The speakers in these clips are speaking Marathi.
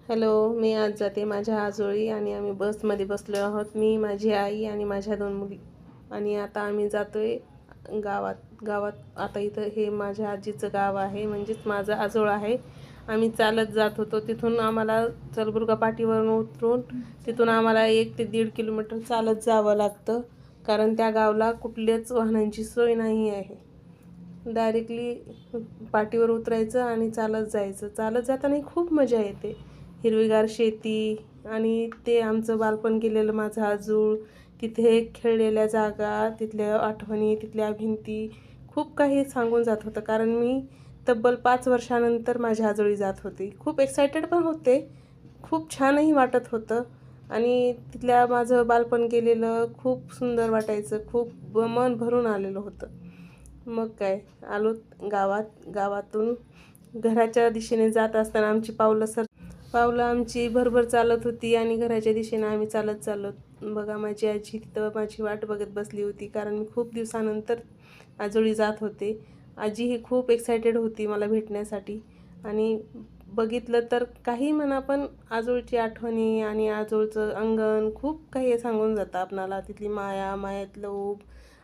हॅलो, मी आज जाते माझ्या आजोळी आणि आम्ही बसमध्ये बसलो आहोत. मी, माझी आई आणि माझ्या 2 मुली. आणि आता आम्ही जातोय गावात आता इथं हे माझ्या आजीचं गाव आहे, म्हणजेच माझं आजोळ आहे. आम्ही चालत जात होतो. तिथून आम्हाला चलबुर्गा पाटीवरून उतरून तिथून आम्हाला 1 ते 1.5 किलोमीटर चालत जावं लागतं, कारण त्या गावाला कुठल्याच वाहनांची सोय नाही आहे. डायरेक्टली पाटीवर उतरायचं आणि चालत जायचं. चालत जाताना खूप मजा येते. हिरवीगार शेती आणि ते आमचं बालपण गेलेलं माझं आजूळ, तिथे खेळलेल्या जागा, तिथल्या आठवणी, तिथल्या भिंती, खूप काही सांगून जात होतं. कारण मी तब्बल 5 वर्षानंतर माझ्या आजोळी जात होती. खूप एक्सायटेड पण होते, खूप छानही वाटत होतं आणि तिथल्या माझं बालपण गेलेलं खूप सुंदर वाटायचं, खूप मन भरून आलेलं होतं. मग काय, आलो गावातून घराच्या दिशेने जात असताना आमची पावलं आमची भरभर चालत होती आणि घराच्या दिशेने आम्ही चालत चाललो. बघा, माझी आजी तिथं माझी वाट बघत बसली होती, कारण मी खूप दिवसानंतर आजोळी जात होते. आजी ही खूप एक्सायटेड होती मला भेटण्यासाठी. आणि बघितलं तर काही म्हणा, पण आजोळची आठवणी आणि आजोळचं अंगण खूप काही सांगून जातं आपणाला. तिथली मायातलं ऊब,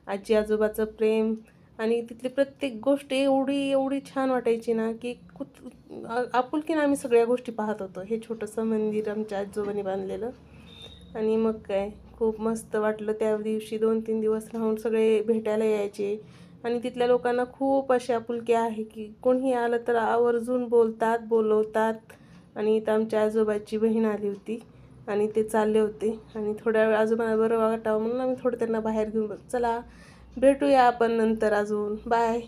आजी आजोबाचं प्रेम आणि तिथली प्रत्येक गोष्ट एवढी एवढी छान वाटायची ना, की आपुलकीनं आम्ही सगळ्या गोष्टी पाहत होतो. हे छोटंसं मंदिर आमच्या आजोबांनी बांधलेलं. आणि मग काय, खूप मस्त वाटलं त्या दिवशी. 2-3 दिवस राहून सगळे भेटायला यायचे. आणि तिथल्या लोकांना खूप अशी आपुलकी आहे, की कोणीही आलं तर आवर्जून बोलतात, बोलवतात. आणि इथं आमच्या आजोबाची बहीण आली होती आणि ते चालले होते आणि थोड्या वेळ आजोबांना बरं वाटावं म्हणून आम्ही थोडं त्यांना बाहेर घेऊन चला भेटूया आपण नंतर अजून, बाय.